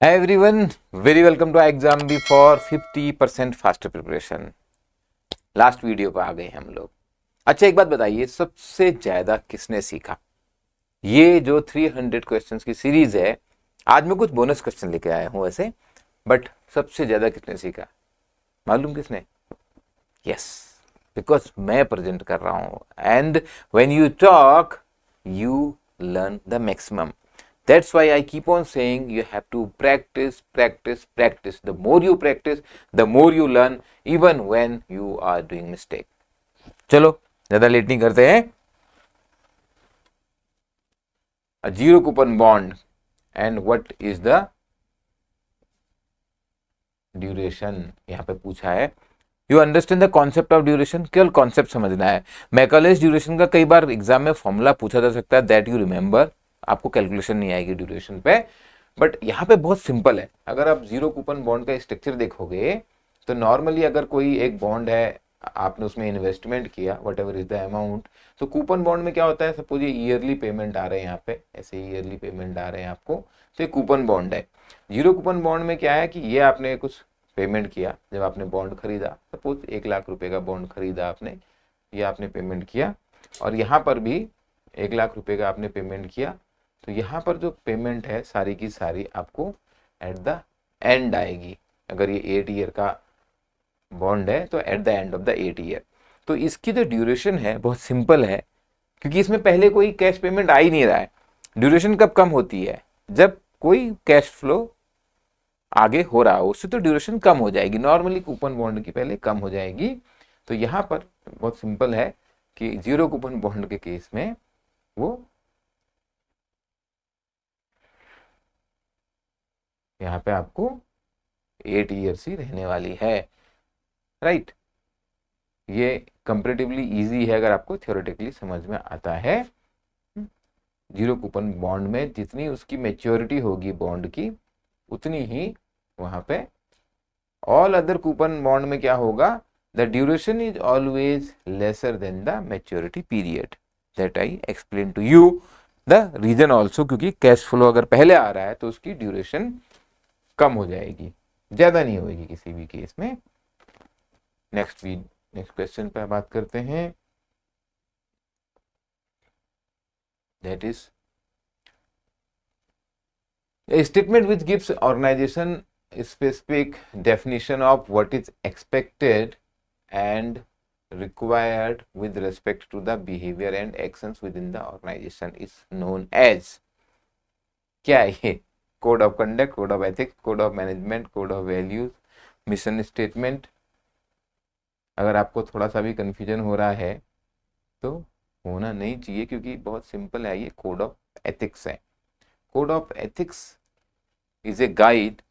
Hi everyone, very welcome to exam B for 50% faster preparation. Last video पे आ गए हम लोग। अच्छा, एक बात बताइए, सबसे ज्यादा किसने सीखा? ये जो 300 क्वेश्चंस की सीरीज है, आज मैं कुछ बोनस क्वेश्चन लेके आया हूं वैसे, बट सबसे ज्यादा किसने सीखा मालूम किसने? यस, बिकॉज मैं प्रेजेंट कर रहा हूं and when you talk you learn the maximum. That's why I keep on saying you have to practice, practice, practice. The more you practice, the more you learn, even when you are doing mistake. चलो, ज्यादा late नहीं करते हैं. A zero coupon bond and what is the duration? यहाँ पे पूछा है. You understand the concept of duration. केवल कॉन्सेप्ट समझना है. मैकलेस ड्यूरेशन का कई बार एग्जाम में फॉर्मूला पूछा जा सकता है, दैट यू रिमेंबर. आपको कैलकुलेशन नहीं आएगी ड्यूरेशन पे, बट यहाँ पे बहुत सिंपल है. अगर आप जीरो कूपन बॉन्ड का स्ट्रक्चर देखोगे तो नॉर्मली अगर कोई एक बॉन्ड है, आपने उसमें इन्वेस्टमेंट किया what ever is the amount, तो कूपन बॉन्ड में क्या होता है, सपोज ये ईयरली पेमेंट आ रहे हैं, यहाँ पे ऐसे ईयरली पेमेंट आ रहे हैं आपको, तो ये कूपन बॉन्ड है. जीरो कूपन बॉन्ड में क्या है कि ये आपने कुछ पेमेंट किया जब आपने बॉन्ड खरीदा, सपोज 1 लाख रुपए का बॉन्ड खरीदा आपने, ये आपने पेमेंट किया, और यहाँ पर भी 1 लाख रुपए का आपने पेमेंट किया. तो यहाँ पर जो पेमेंट है सारी की सारी आपको एट द एंड आएगी. अगर ये 8 ईयर का बॉन्ड है तो at the end of the 8 year. तो इसकी जो ड्यूरेशन है बहुत सिंपल है, क्योंकि इसमें पहले कोई कैश पेमेंट आ ही नहीं रहा है. ड्यूरेशन कब कम होती है? जब कोई कैश फ्लो आगे हो रहा हो, उससे तो ड्यूरेशन कम हो जाएगी. नॉर्मली कूपन बॉन्ड की पहले कम हो जाएगी. तो यहाँ पर बहुत सिंपल है कि जीरो कूपन बॉन्ड के केस में वो यहाँ पे आपको 8 ईयर्स ही रहने वाली है. राइट. ये कंपेरेटिवली इजी है अगर आपको थियोरेटिकली समझ में आता है. जीरो कूपन बॉन्ड में जितनी उसकी मेच्योरिटी होगी बॉन्ड की, उतनी ही वहां पे. ऑल अदर कूपन बॉन्ड में क्या होगा? The duration is always lesser than the maturity period. That I explain to you the reason also, क्योंकि कैश फ्लो अगर पहले आ रहा है तो उसकी ड्यूरेशन कम हो जाएगी, ज्यादा नहीं होगी किसी भी केस में. नेक्स्ट क्वेश्चन पे बात करते हैं. That is a statement which gives organization a specific definition of what is expected and required with respect to the behavior and actions within the organization is known as. क्या है ये? Code of conduct, code of ethics, code of management, code of values, mission statement. अगर आपको थोड़ा सा भी confusion हो रहा है तो होना नहीं चाहिए, क्योंकि बहुत सिंपल है. ये कोड ऑफ एथिक्स है. Code of ethics is a guide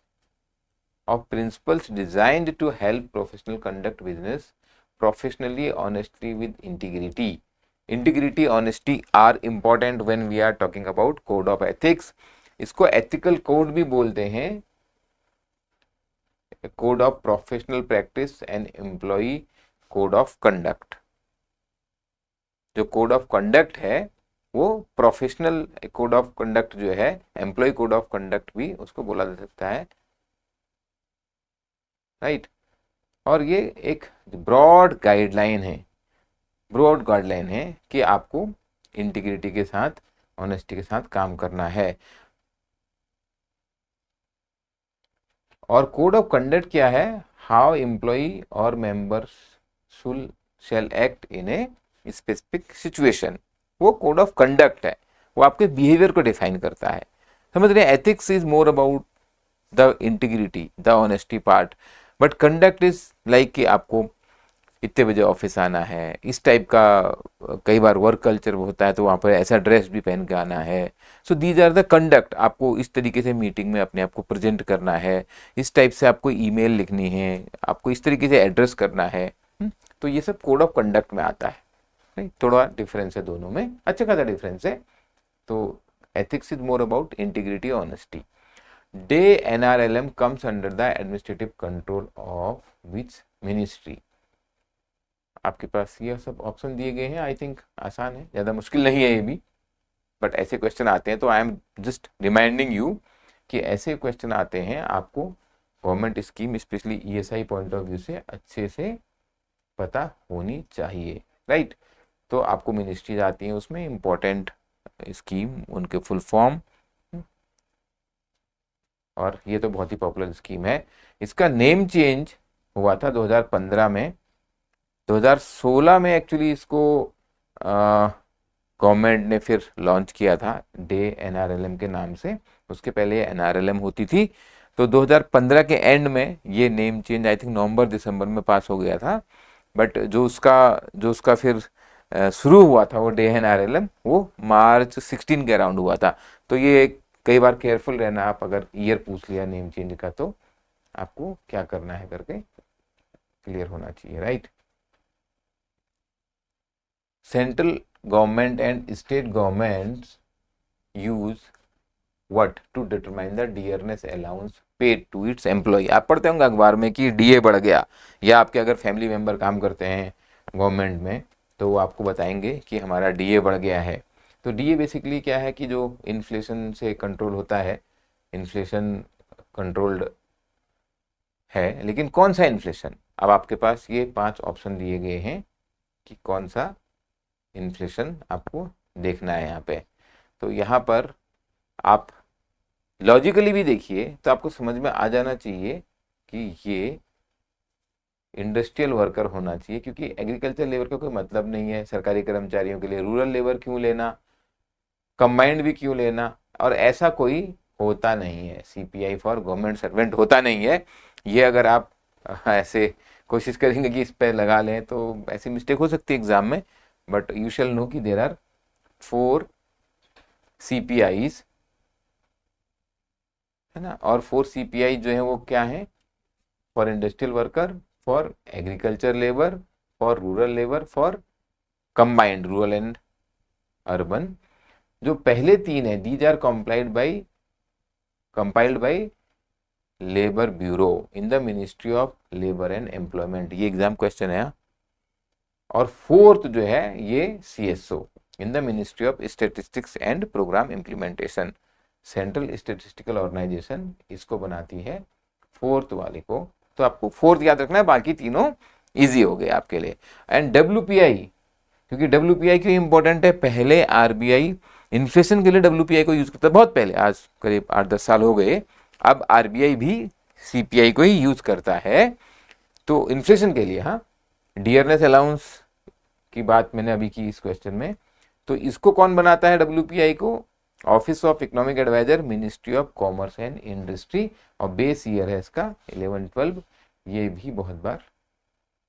of principles designed to help professional conduct business professionally, honestly, with integrity. Integrity, honesty are important when we are talking about code of ethics. इसको ethical code भी बोलते हैं, code of professional practice and employee code of conduct. जो code of conduct है वो professional code of conduct जो है, employ code of conduct भी उसको बोला जा सकता है. राइट. और ये एक ब्रॉड गाइडलाइन है कि आपको इंटीग्रिटी के साथ, ऑनेस्टी के साथ काम करना है. और कोड ऑफ कंडक्ट क्या है? हाउ एम्प्लॉई और members shall act in a specific situation. वो कोड ऑफ कंडक्ट है, वो आपके बिहेवियर को डिफाइन करता है. समझ रहे हैं? Ethics is more about the integrity, the honesty part, but conduct is like कि आपको इतने बजे ऑफिस आना है, इस टाइप का. कई बार वर्क कल्चर होता है तो वहाँ पर ऐसा ड्रेस भी पहन के आना है. So these are the conduct. आपको इस तरीके से मीटिंग में अपने आप को प्रेजेंट करना है, इस टाइप से आपको ईमेल लिखनी है, आपको इस तरीके से एड्रेस करना है. तो ये सब कोड ऑफ कंडक्ट में आता है. नहीं, थोड़ा डिफरेंस है दोनों में, अच्छा खासा डिफरेंस है. तो ethics is more about integrity, honesty. Day NRLM comes under the administrative control of which ministry? आपके पास ये सब ऑप्शन दिए गए हैं. आई थिंक आसान है, ज़्यादा मुश्किल नहीं है ये भी, बट ऐसे क्वेश्चन आते हैं तो I am just reminding you कि ऐसे क्वेश्चन आते हैं, आपको government scheme specially ESI point of view से अच्छे से पता होनी चाहिए, राइट। तो आपको मिनिस्ट्रीज आती हैं, उसमें इम्पोर्टेंट स्कीम, उनके फुल फॉर्म, और ये तो बहुत ही पॉपुलर स्कीम है। इसका नेम चेंज हुआ था 2015 में। 2016 में एक्चुअली इसको गवर्नमेंट ने फिर लॉन्च किया था डे एनआरएलएम के नाम से, उसके पहले एनआरएलएम होती थी। तो 2015 के एंड में ये नेम चेंज आई थिंक नवंबर दिसंबर में पास हो गया था। बट जो उसका फिर शुरू हुआ था वो डे एनआरएलएम, वो मार्च 16 के अराउंड हुआ था। तो ये कई बार केयरफुल रहना, आप अगर ईयर पूछ लिया नेम चेंज का तो आपको क्या करना है करके क्लियर होना चाहिए, right. Central government and state governments use what to determine the dearness allowance paid to its employ. आप पढ़ते होंगे अखबार में कि डीए बढ़ गया, या आपके अगर फैमिली मेंबर काम करते हैं गवर्नमेंट में तो वो आपको बताएंगे कि हमारा डीए बढ़ गया है। तो डीए बेसिकली क्या है कि जो इन्फ्लेशन से कंट्रोल होता है, इन्फ्लेशन कंट्रोल्ड है, लेकिन कौन सा इन्फ्लेशन? अब आपके पास ये 5 ऑप्शन दिए गए हैं कि कौन सा इन्फ्लेशन आपको देखना है यहाँ पे। तो यहाँ पर आप लॉजिकली भी देखिए तो आपको समझ में आ जाना चाहिए कि ये इंडस्ट्रियल वर्कर होना चाहिए, क्योंकि एग्रीकल्चर लेबर का कोई मतलब नहीं है सरकारी कर्मचारियों के लिए। रूरल लेबर क्यों लेना, कंबाइंड भी क्यों लेना, और ऐसा कोई होता नहीं है। सीपीआई फॉर गवर्नमेंट सर्वेंट होता नहीं है। ये अगर आप ऐसे कोशिश करेंगे कि इस पे लगा लें तो ऐसी मिस्टेक हो सकती है एग्जाम में। बट यू शैल नो कि देयर आर 4 सीपीआईज, है ना। और 4 सीपीआई जो है वो क्या है? For industrial worker, for agriculture labour, for rural labour, for combined rural and urban. जो पहले 3 है, these are compiled by labour bureau in the ministry of labour and employment. ये एग्जाम क्वेश्चन है। और 4th जो है ये CSO in the ministry of statistics and programme implementation. Central statistical organisation इसको बनाती है 4th वाले को। तो आपको 4th याद रखना है, बाकी तीनों इजी हो गए आपके लिए। एंड डब्ल्यूपीआई, क्योंकि डब्ल्यूपीआई क्यों इंपॉर्टेंट है? पहले आरबीआई इन्फ्लेशन के लिए डब्ल्यूपीआई को यूज करता है, बहुत पहले, आज करीब 8-10 साल हो गए। अब आरबीआई भी सीपीआई को ही यूज करता है, तो इन्फ्लेशन के लिए। हाँ, डियरनेस अलाउंस की बात मैंने अभी की इस क्वेश्चन में। तो इसको कौन बनाता है डब्ल्यूपीआई को? Office of economic adviser, ministry of commerce and industry, और बेस ईयर है इसका 11-12। ये भी बहुत बार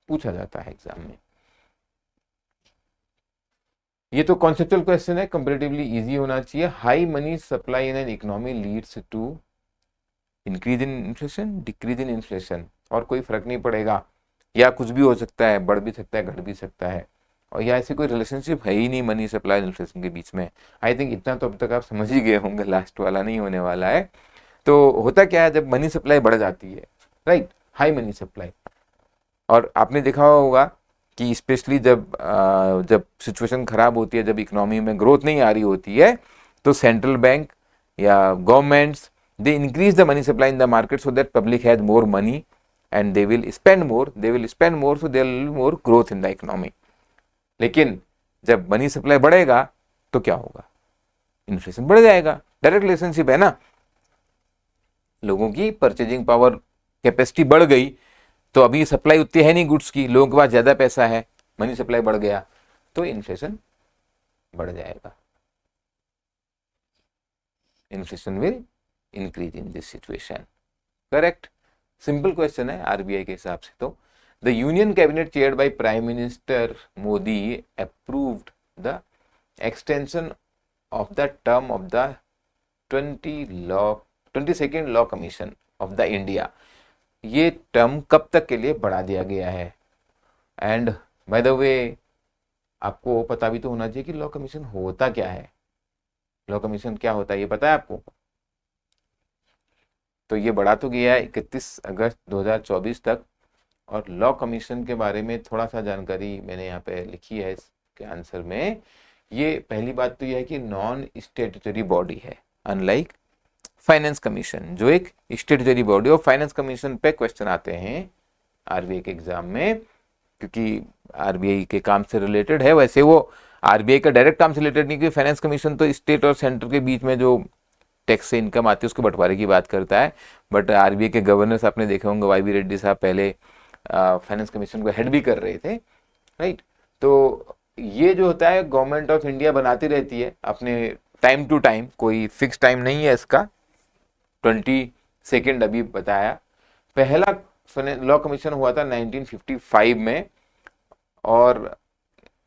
पूछा जाता है एग्जाम में। ये तो कॉन्सेप्चुअल क्वेश्चन है, कंपैरेटिवली इजी होना चाहिए। High money supply in an economy leads to increase in inflation, decrease in inflation, और कोई फर्क नहीं पड़ेगा, या कुछ भी हो सकता है, बढ़ भी सकता है, घट भी सकता है। और या ऐसी कोई रिलेशनशिप है ही नहीं मनी सप्लाई इन्फ्लेशन के बीच में। आई थिंक इतना तो अब तक आप समझ ही गए होंगे, लास्ट वाला नहीं होने वाला है। तो होता क्या है, जब मनी सप्लाई बढ़ जाती है, राइट, हाई मनी सप्लाई, और आपने देखा होगा कि स्पेशली जब सिचुएशन खराब होती है, जब इकोनॉमी में ग्रोथ नहीं आ रही होती है, तो सेंट्रल बैंक या governments they increase the money supply in the market so that public has more money and they will spend more, so there will be more growth in the economy. लेकिन जब money supply बढ़ेगा तो क्या होगा? Inflation बढ़ जाएगा। Direct relationship है ना। लोगों की परचेजिंग पावर, कैपेसिटी बढ़ गई, तो अभी सप्लाई उतनी है नहीं गुड्स की, लोगों के पास ज्यादा पैसा है, मनी सप्लाई बढ़ गया तो इन्फ्लेशन बढ़ जाएगा। Inflation will increase in this situation. Correct, simple question है आरबीआई के हिसाब से। तो the union cabinet chaired by prime minister Modi approved the extension of the term of the 22nd law commission of the India. ये term कब तक के लिए बढ़ा दिया गया है? एंड बाय द वे आपको पता भी तो होना चाहिए कि लॉ कमीशन होता क्या है। लॉ कमीशन क्या होता है ये पता है आपको? तो ये बढ़ा तो गया है 31 अगस्त 2024 तक। और लॉ कमीशन के बारे में थोड़ा सा जानकारी मैंने यहाँ पे लिखी है इसके आंसर में। ये पहली बात तो यह है कि नॉन स्टेटरी बॉडी है, अनलाइक फाइनेंस कमीशन, जो एक स्टेटरी बॉडी ऑफ फाइनेंस कमीशन पे क्वेश्चन आते हैं आरबीआई के एग्जाम में, क्योंकि आरबीआई के काम से रिलेटेड है। वैसे वो आरबीआई का डायरेक्ट काम से रिलेटेड नहीं, क्योंकि फाइनेंस कमीशन तो स्टेट और सेंटर के बीच में जो टैक्स से इनकम आती है उसके बंटवारे की बात करता है। बट आरबीआई के गवर्नर्स आपने देखे होंगे, वाई बी रेड्डी साहब पहले फाइनेंस कमीशन को हेड भी कर रहे थे, राइट। तो ये जो होता है गवर्नमेंट ऑफ इंडिया बनाती रहती है अपने टाइम टू टाइम, कोई फिक्स टाइम नहीं है इसका। 22 अभी बताया, पहला लॉ कमीशन हुआ था 1955 में, और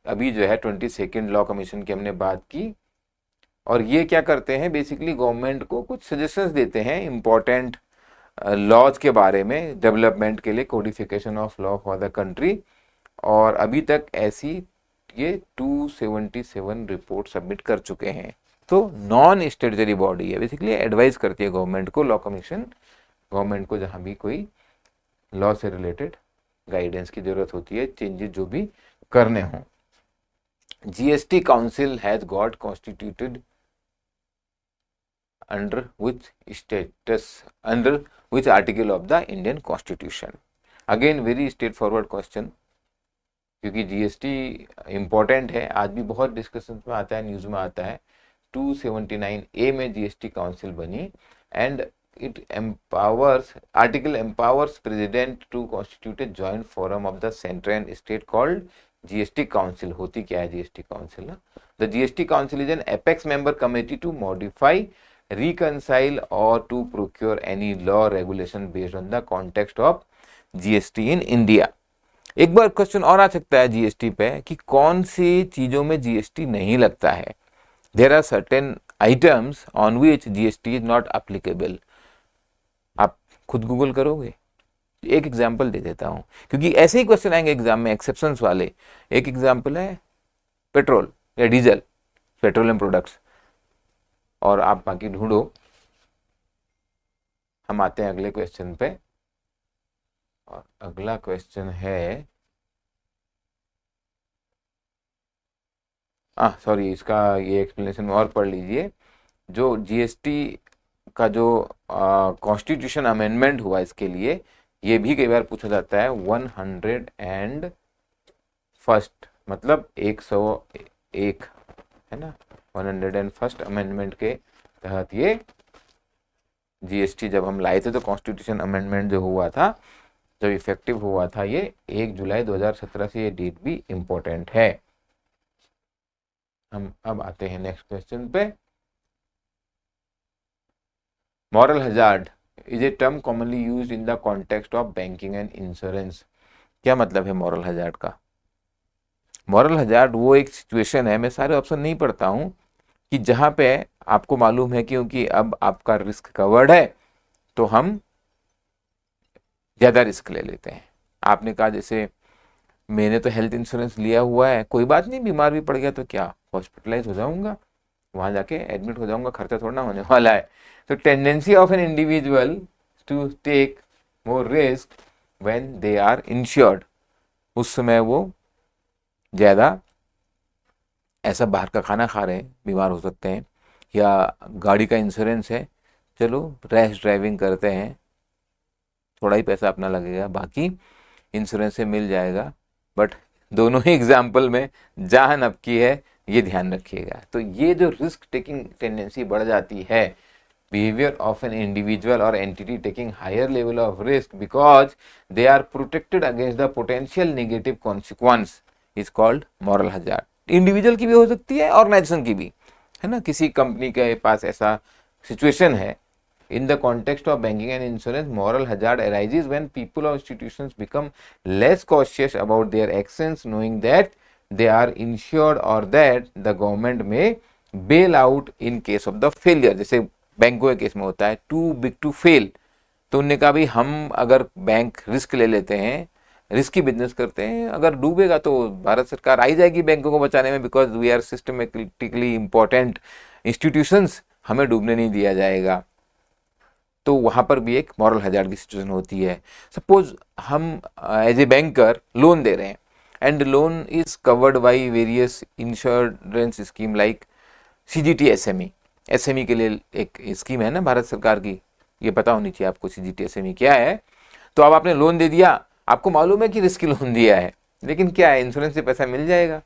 अभी जो है 22 लॉ कमीशन की हमने बात की। और ये क्या करते हैं, बेसिकली गवर्नमेंट को कुछ सजेशंस देते हैं इंपॉर्टेंट लॉज के बारे में डेवलपमेंट के लिए, codification of law for the country. और अभी तक ऐसी ये 277 रिपोर्ट सबमिट कर चुके हैं। तो नॉन स्टेटरी बॉडी है, बेसिकली एडवाइस करती है गवर्नमेंट को लॉ कमीशन, गवर्नमेंट को जहां भी कोई लॉ से रिलेटेड गाइडेंस की जरूरत होती है, चेंजेस जो भी करने हों। GST council has got constituted under which status, under which article of the Indian Constitution? Again very straightforward question, क्योंकि जीएसटी इंपॉर्टेंट है, आज भी बहुत डिस्कशन में आता है, न्यूज में आता है। 279A में जीएसटी काउंसिल बनी and it empowers, article empowers president to constitute a joint forum of the centre and state called GST council. होती क्या है जीएसटी काउंसिल ना? The GST council is an apex member committee to modify, reconcile or to procure any law regulation based on the context of GST in India। एक बार question और आ सकता है GST पे कि कौन सी चीजों में जीएसटी नहीं लगता है। There are certain items on which GST is not applicable। आप खुद गूगल करोगे, एक एग्जांपल दे देता हूं, क्योंकि ऐसे ही क्वेश्चन आएंगे एग्जाम में एक्सेप्शंस वाले। एक एग्जांपल है पेट्रोल या डीजल, पेट्रोलियम प्रोडक्ट्स, और आप बाकी ढूंढो। हम आते हैं अगले क्वेश्चन पे, और अगला क्वेश्चन है, सॉरी, इसका ये एक्सप्लेनेशन और पढ़ लीजिए। जो जीएसटी का जो कॉन्स्टिट्यूशन अमेंडमेंट हुआ, इसके लिए ये भी कई बार पूछा जाता है। 101 मतलब 101 है ना, 101 अमेंडमेंट के तहत ये जीएसटी जब हम लाए थे, तो कॉन्स्टिट्यूशन अमेंडमेंट जो हुआ था, जब इफेक्टिव हुआ था, ये 1 जुलाई 2017 से, ये डेट भी इंपॉर्टेंट है। हम अब आते हैं नेक्स्ट क्वेश्चन पे। Moral hazard is a term commonly used in the context of banking and insurance. क्या मतलब है मॉरल हजार्ड का? मॉरल हजार्ड वो एक सिचुएशन है, मैं सारे ऑप्शन नहीं पढ़ता हूं, कि जहां पे आपको मालूम है क्योंकि अब आपका रिस्क कवर्ड है तो हम ज्यादा रिस्क ले लेते हैं। आपने कहा जैसे मैंने तो हेल्थ इंश्योरेंस लिया हुआ है, कोई बात नहीं, बीमार भी पड़ गया तो क्या, हॉस्पिटलाइज हो जाऊंगा, वहां जाके एडमिट हो जाऊंगा, खर्चा थोड़ा ना होने वाला है। तो tendency of an individual to take more risk when they are insured, उस समय वो ज्यादा, ऐसा बाहर का खाना खा रहे हैं बीमार हो सकते हैं, या गाड़ी का इंश्योरेंस है, चलो रैश ड्राइविंग करते हैं, थोड़ा ही पैसा अपना लगेगा, बाकी इंश्योरेंस से मिल जाएगा। बट दोनों ही एग्जाम्पल में जान आपकी है, ये ध्यान रखिएगा। तो ये जो रिस्क टेकिंग टेंडेंसी बढ़ जाती है, behavior of an individual or entity taking higher level of risk because they are protected against the potential negative consequence is called moral hazard। Individual की भी हो सकती है, ऑर्गेनाइजेशन की भी, है ना। किसी कंपनी के पास ऐसा सिचुएशन है, in the context of banking and insurance, moral hazard arises when people or institutions become less cautious about their actions, knowing that they are insured or that the government may bail out in case of the failure। जैसे बैंकों के case में होता है to big to fail, तो उनने कहा भाई हम अगर बैंक रिस्क ले लेते हैं, रिस्की बिजनेस करते हैं, अगर डूबेगा तो भारत सरकार आई जाएगी बैंकों को बचाने में, because we are systematically important institutions, हमें डूबने नहीं दिया जाएगा। तो वहां पर भी एक मॉरल हजार्ड की सिचुएशन होती है। सपोज हम एज ए बैंकर लोन दे रहे हैं and loan is covered by various insurance scheme like CGT SME SME के लिए एक स्कीम है ना भारत सरकार की, ये पता होनी चाहिए आपको सीजीटी एसएमई क्या है। तो अब आपने लोन दे दिया, आपको मालूम है कि रिस्की लोन दिया है, लेकिन क्या है, इंश्योरेंस से पैसा मिल जाएगा।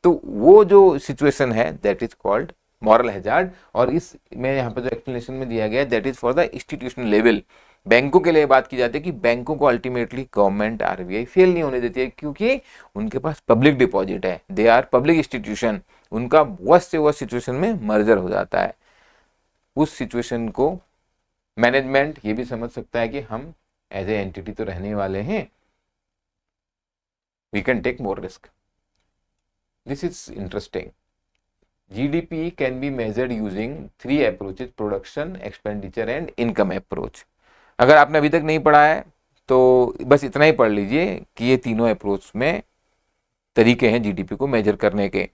तो वो जो सिचुएशन है that is called moral hazard. और इस में यहाँ पे जो एक्सप्लेनेशन में दिया गया है that is for the institutional level. बैंकों के लिए बात की जाती है कि बैंकों को अल्टीमेटली गवर्नमेंट आरबीआई फेल नहीं होने देती है, क्योंकि उनके पास पब्लिक डिपॉजिट है, दे आर पब्लिक इंस्टीट्यूशन। उनका वर्स्ट से वर्स्ट सिचुएशन में मर्जर हो जाता है। उस सिचुएशन को मैनेजमेंट ये भी समझ सकता है कि हम एज ए एंटिटी तो रहने वाले हैं, we can take more risk. This is interesting. GDP can be measured using 3 approaches: production, expenditure and income approach। अगर आपने अभी तक नहीं पढ़ा है तो बस इतना ही पढ़ लीजिए कि ये तीनों अप्रोच में तरीके हैं जीडीपी को मेजर करने के।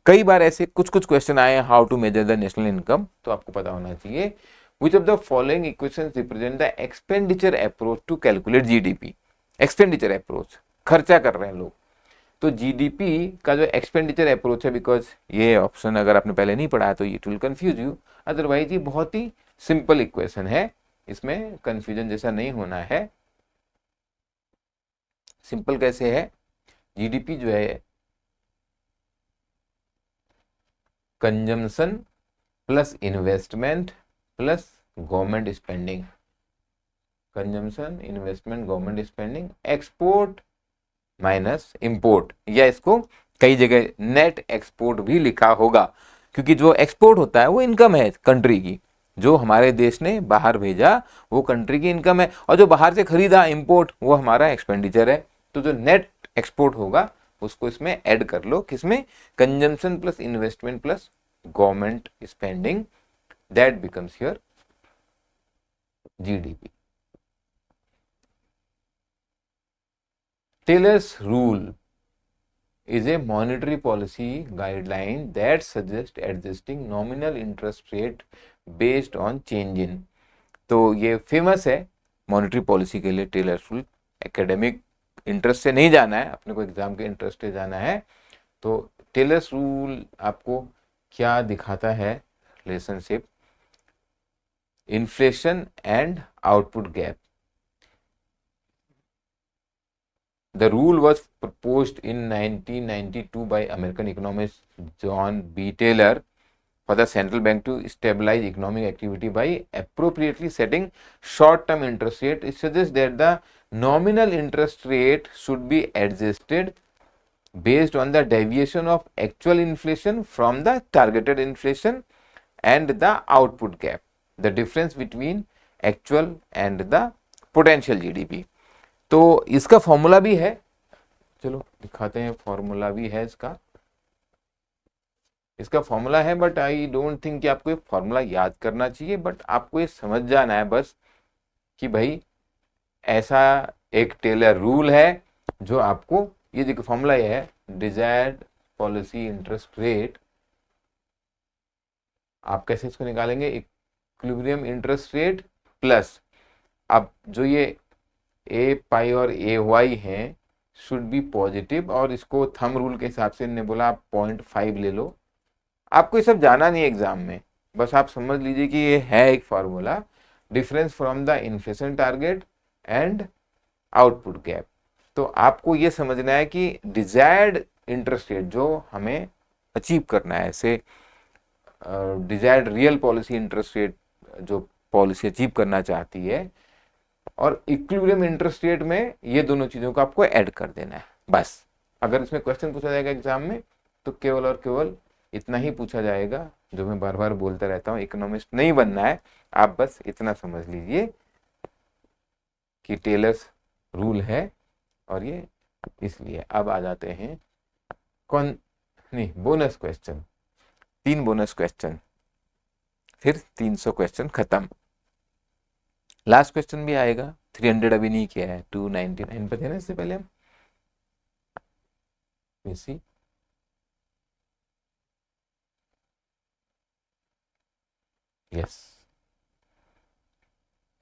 कई बार ऐसे कुछ कुछ क्वेश्चन आए हैं, how to measure the national income, तो आपको पता होना चाहिए। Which of the following equations represent the expenditure approach to calculate GDP. Expenditure approach, खर्चा कर रहे हैं लोग, तो जीडीपी का जो एक्सपेंडिचर अप्रोच है, बिकॉज ये ऑप्शन अगर आपने पहले नहीं पढ़ा है तो it will confuse you, otherwise ये बहुत ही सिंपल इक्वेशन है, इसमें कंफ्यूजन जैसा नहीं होना है। सिंपल कैसे है, जीडीपी जो है consumption plus investment plus government spending, consumption investment government spending, export minus import, या इसको कई जगह नेट एक्सपोर्ट भी लिखा होगा, क्योंकि जो एक्सपोर्ट होता है वो इनकम है कंट्री की, जो हमारे देश ने बाहर भेजा वो कंट्री की इनकम है, और जो बाहर से खरीदा इंपोर्ट वो हमारा एक्सपेंडिचर है। तो जो नेट एक्सपोर्ट होगा उसको इसमें ऐड कर लो, किसमें, consumption plus investment plus government spending, that becomes your GDP. Taylor's rule is a monetary policy guideline that suggests adjusting nominal interest rate based on change in। तो ये फेमस है monetary policy के लिए tailors rule. Academic interest से नहीं जाना है, अपने को एग्जाम के इंटरेस्ट से जाना है, तो टेलर्स रूल आपको क्या दिखाता है, relationship inflation and output gap. The rule was proposed in 1992 by American economist John B. Taylor for the central bank to stabilize economic activity by appropriately setting short-term interest rate. It suggests that the nominal interest rate should be adjusted based on the deviation of actual inflation from the targeted inflation and the output gap, the difference between actual and the potential GDP। तो इसका formula भी है, चलो दिखाते हैं, formula भी है इसका फॉर्मूला है, बट आई डोंट थिंक कि आपको ये फॉर्मूला याद करना चाहिए, बट आपको ये समझ जाना है बस कि भाई ऐसा एक टेलर रूल है जो आपको, ये देखो फॉर्मूला ये है, डिजायर्ड पॉलिसी इंटरेस्ट रेट, आप कैसे इसको निकालेंगे, इक्विलिब्रियम इंटरेस्ट रेट प्लस, अब जो ये ए पाई और ए वाई हैं शुड बी पॉजिटिव, और इसको थंब रूल के हिसाब से इन्होंने बोला आप 0.5 ले लो। आपको ये सब जाना नहीं है एग्जाम में, बस आप समझ लीजिए कि ये है एक formula, difference from the inflation target and output gap. तो आपको ये समझना है कि डिजायर्ड इंटरेस्ट रेट जो हमें अचीव करना है, ऐसे desired real policy interest rate जो पॉलिसी अचीव करना चाहती है, और इक्विलिब्रियम इंटरेस्ट रेट में ये दोनों चीजों को आपको ऐड कर देना है बस। अगर इसमें क्वेश्चन पूछा जाएगा एग्जाम में तो केवल और केवल इतना ही पूछा जाएगा, जो मैं बार बार बोलता रहता हूँ, इकोनॉमिस्ट नहीं बनना है, आप बस इतना समझ लीजिए कि टेलर्स रूल है, और ये इसलिए। अब आ जाते हैं कौन नहीं बोनस क्वेश्चन, 3 बोनस क्वेश्चन, फिर 300 क्वेश्चन खत्म। लास्ट क्वेश्चन भी आएगा, 300 अभी नहीं किया है, 299 पे थे ना इससे पहले हम। Yes,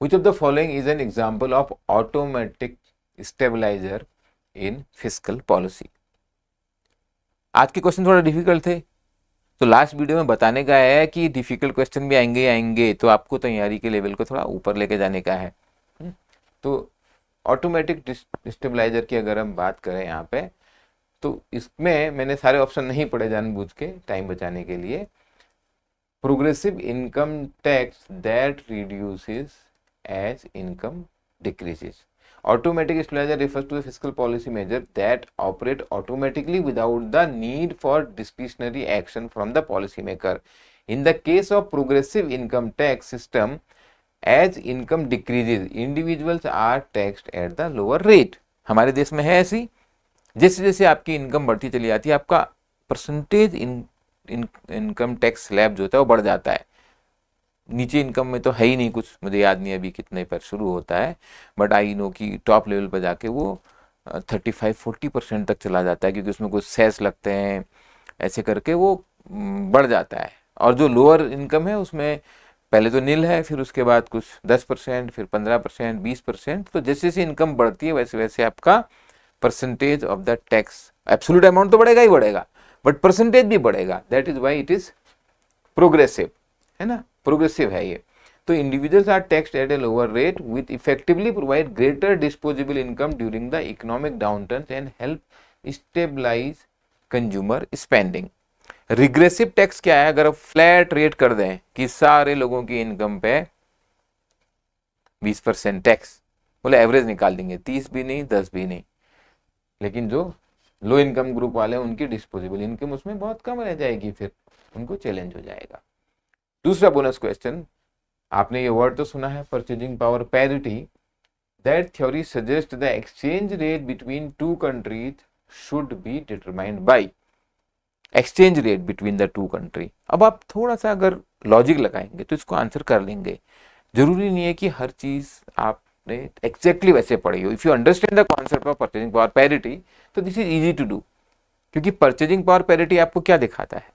which of the following is an example of automatic stabilizer in fiscal policy। आज के क्वेश्चन थोड़ा डिफिकल्ट थे, तो लास्ट वीडियो में बताने का है कि डिफिकल्ट क्वेश्चन भी आएंगे आएंगे, तो आपको तैयारी के लेवल को थोड़ा ऊपर लेके जाने का है। तो ऑटोमेटिक स्टेबलाइजर की अगर हम बात करें यहाँ पे, तो इसमें मैंने सारे ऑप्शन नहीं पढ़े जानबूझ के टाइम बचाने के लिए। Progressive income tax that reduces as income decreases. Automatic stabilizer refers to a fiscal policy measure that operate automatically without the need for discretionary action from the policymaker. In the case of progressive income tax system, as income decreases, individuals are taxed at the lower rate. हमारे देश में है ऐसी, जैसे जैसे आपकी income बढ़ती चली जाती है, आपका परसेंटेज इनकम टैक्स स्लैब जो होता है वो बढ़ जाता है। नीचे इनकम में तो है ही नहीं कुछ, मुझे याद नहीं अभी कितने पर शुरू होता है, बट आई नो कि टॉप लेवल पर जाके वो 35-40% तक चला जाता है, क्योंकि उसमें कुछ सेस लगते हैं, ऐसे करके वो बढ़ जाता है। और जो लोअर इनकम है उसमें पहले तो नील है, फिर उसके बाद कुछ 10%, फिर 15%, 20%। तो जैसे जैसे इनकम बढ़ती है वैसे वैसे आपका percentage of the tax, absolute amount तो बढ़ेगा ही बढ़ेगा, बट परसेंटेज भी बढ़ेगा। That is why it is progressive, है ना, प्रोग्रेसिव है ये। तो individuals are taxed at a lower rate with effectively provide greater disposable income during the economic downturn and help stabilise consumer spending. Regressive tax क्या है? अगर flat rate कर दें कि सारे लोगों की इनकम पे 20% टैक्स, बोले एवरेज निकाल देंगे, 30 भी नहीं 10 भी नहीं, लेकिन जो लो इनकम ग्रुप वाले हैं उनकी डिस्पोजेबल इनकम उसमें बहुत कम रह जाएगी, फिर उनको चैलेंज हो जाएगा। दूसरा बोनस क्वेश्चन, आपने ये वर्ड तो सुना है, purchasing power parity. That theory suggest the exchange rate between two countries should be determined by. Exchange rate between the two country, अब आप थोड़ा सा अगर लॉजिक लगाएंगे तो इसको आंसर कर लेंगे। जरूरी नहीं है कि हर चीज आपने एग्जैक्टली वैसे पढ़ी हो। If you understand the concept of purchasing power parity, तो this is easy to do. क्योंकि परचेजिंग पावर पैरिटी आपको क्या दिखाता है?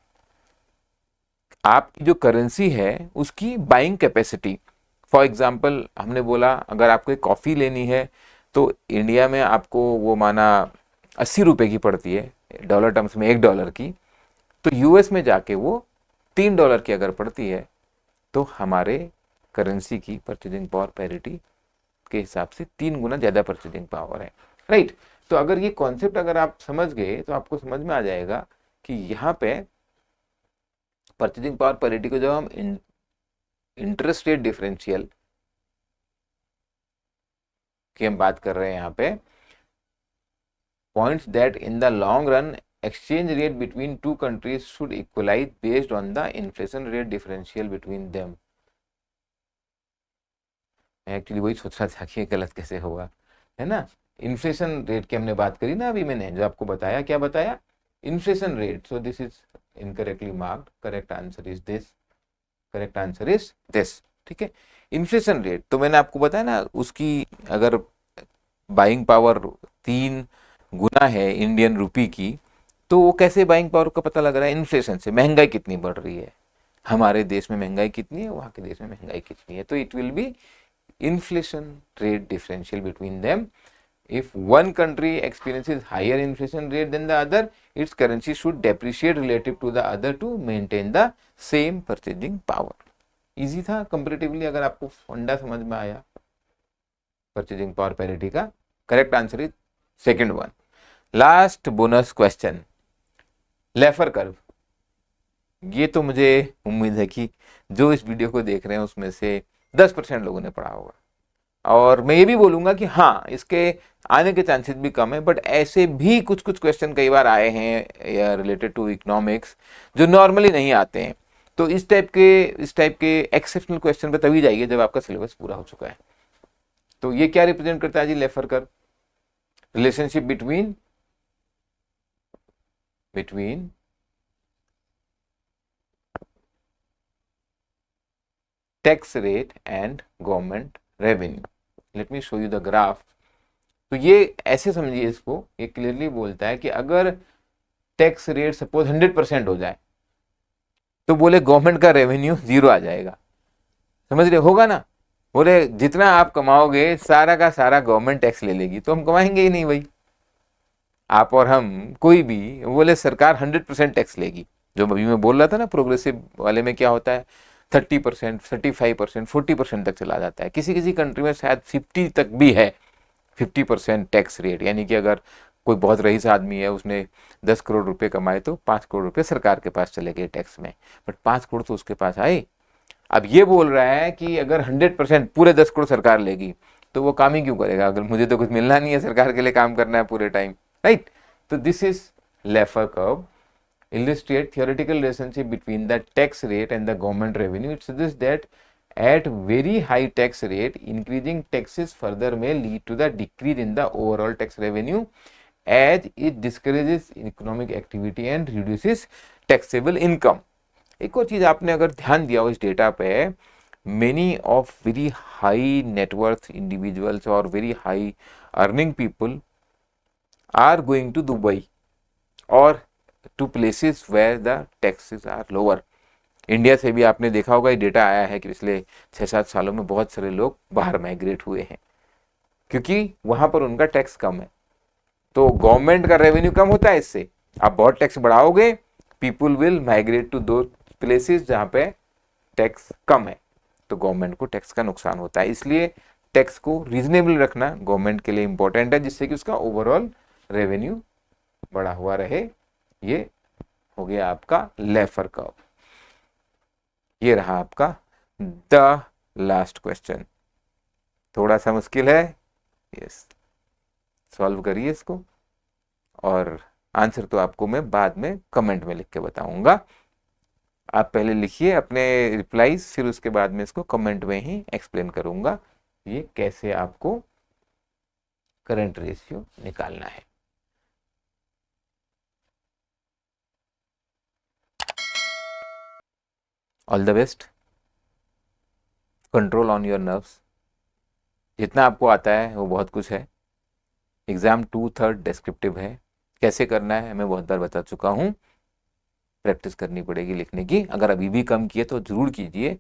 आपकी जो करेंसी है उसकी बाइंग कैपेसिटी। फॉर एग्जाम्पल हमने बोला अगर आपको एक कॉफ़ी लेनी है तो इंडिया में आपको वो माना 80 रुपये की पड़ती है, डॉलर टर्म्स में $1 की, तो यूएस में जाके वो $3 की अगर पड़ती है, तो हमारे करेंसी की परचेजिंग पावर पैरिटी के हिसाब से 3 गुना ज़्यादा परचेजिंग पावर है, राइट। तो अगर ये कॉन्सेप्ट अगर आप समझ गए तो आपको समझ में आ जाएगा कि यहाँ पे परचेजिंग पावर पैरिटी को जब हम इंटरेस्ट रेट डिफरेंशियल की हम बात कर रहे हैं, यहाँ पे points that in the long run exchange rate between two countries should equalize based on the inflation rate differential between them। मैं एक्चुअली वही सोच रहा था कि ये गलत कैसे होगा, है ना। इन्फ्लेशन रेट की हमने बात करी ना अभी, मैंने जो आपको बताया, क्या बताया? Inflation rate. So this is incorrectly marked, correct answer is this, correct answer is this, ठीक है। इन्फ्लेशन रेट तो मैंने आपको बताया ना, उसकी अगर बाइंग पावर 3 गुना है इंडियन रुपी की, तो वो कैसे बाइंग पावर का पता लग रहा है? इन्फ्लेशन से। महंगाई कितनी बढ़ रही है, हमारे देश में महंगाई कितनी है, वहां के देश में महंगाई कितनी है, तो it will be inflation rate differential between them. If one country experiences higher inflation rate than the other, its currency should depreciate relative to the other to maintain the same purchasing power। Easy था comparatively, अगर आपको फंडा समझ में आया purchasing power parity का। Correct answer is second one. Last bonus question, Laffer curve. ये तो मुझे उम्मीद है कि जो इस वीडियो को देख रहे हैं उसमें से 10% लोगों ने पढ़ा होगा, और मैं ये भी बोलूंगा कि हाँ इसके आने के चांसेस भी कम है, बट ऐसे भी कुछ कुछ क्वेश्चन कई बार आए हैं या रिलेटेड टू इकोनॉमिक्स जो नॉर्मली नहीं आते हैं। तो इस टाइप के एक्सेप्शनल क्वेश्चन पे तभी जाइए जब आपका सिलेबस पूरा हो चुका है। तो ये क्या रिप्रेजेंट करता है जी? Laffer curve, relationship between tax rate and government revenue. Let me show you the graph. तो ये ऐसे समझिए इसको, ये क्लियरली बोलता है कि अगर टैक्स रेट सपोज 100% हो जाए तो बोले गवर्नमेंट का रेवेन्यू 0 आ जाएगा। समझ रहे होगा ना, बोले जितना आप कमाओगे सारा का सारा गवर्नमेंट टैक्स ले लेगी, तो हम कमाएंगे ही नहीं भाई, आप और हम कोई भी। बोले सरकार 100% टैक्स लेगी, जो अभी मैं बोल रहा था ना, प्रोग्रेसिव वाले में क्या होता है 30%, 35%, 40% तक चला जाता है। किसी किसी कंट्री में शायद 50 तक भी है, 50% टैक्स रेट। यानी कि अगर कोई बहुत रईस आदमी है, उसने 10 करोड़ रुपए कमाए तो 5 करोड़ रुपए सरकार के पास चले गए टैक्स में, बट 5 करोड़ तो उसके पास आए। अब ये बोल रहा है कि अगर 100% पूरे 10 करोड़ सरकार लेगी तो वो काम ही क्यों करेगा, अगर मुझे तो कुछ मिलना नहीं है, सरकार के लिए काम करना है पूरे टाइम, राइट। तो this is Laffer curve illustrate theoretical relationship between the tax rate and the government revenue. It suggests that at very high tax rate, increasing taxes further may lead to the decrease in the overall tax revenue as it discourages economic activity and reduces taxable income. एक और चीज आपने अगर ध्यान दिया हो इस data पे, many of very high net worth individuals or very high earning people are going to Dubai or to places where the taxes are lower. India से भी आपने देखा होगा, ये डेटा आया है कि पिछले 6-7 सालों में बहुत सारे लोग बाहर माइग्रेट हुए हैं क्योंकि वहां पर उनका टैक्स कम है। तो गवर्नमेंट का रेवेन्यू कम होता है इससे, आप बहुत टैक्स बढ़ाओगे, पीपुल विल माइग्रेट टू दो प्लेसेस जहां पे टैक्स कम है, तो गवर्नमेंट को टैक्स का नुकसान होता है। इसलिए टैक्स को रीजनेबल रखना गवर्नमेंट के लिए इंपॉर्टेंट है, जिससे कि उसका ओवरऑल रेवेन्यू बढ़ा हुआ रहे। ये हो गया आपका लेफर कर्व। ये रहा आपका द लास्ट क्वेश्चन, थोड़ा सा मुश्किल है, यस, सॉल्व करिए इसको, और आंसर तो आपको मैं बाद में कमेंट में लिख के बताऊंगा। आप पहले लिखिए अपने रिप्लाईज, फिर उसके बाद में इसको कमेंट में ही एक्सप्लेन करूंगा ये कैसे आपको करंट रेशियो निकालना है। All the best, control on your nerves. जितना आपको आता है वो बहुत कुछ है। एग्जाम 2/3 डिस्क्रिप्टिव है, कैसे करना है मैं बहुत बार बता चुका हूँ, प्रैक्टिस करनी पड़ेगी लिखने की। अगर अभी भी कम किए तो जरूर कीजिए,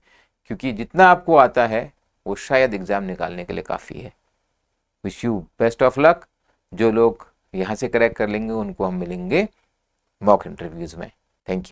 क्योंकि जितना आपको आता है वो शायद एग्जाम निकालने के लिए काफ़ी है। Wish you best of luck. जो लोग यहाँ से करेक्ट कर लेंगे उनको हम मिलेंगे मॉक इंटरव्यूज में। Thank you.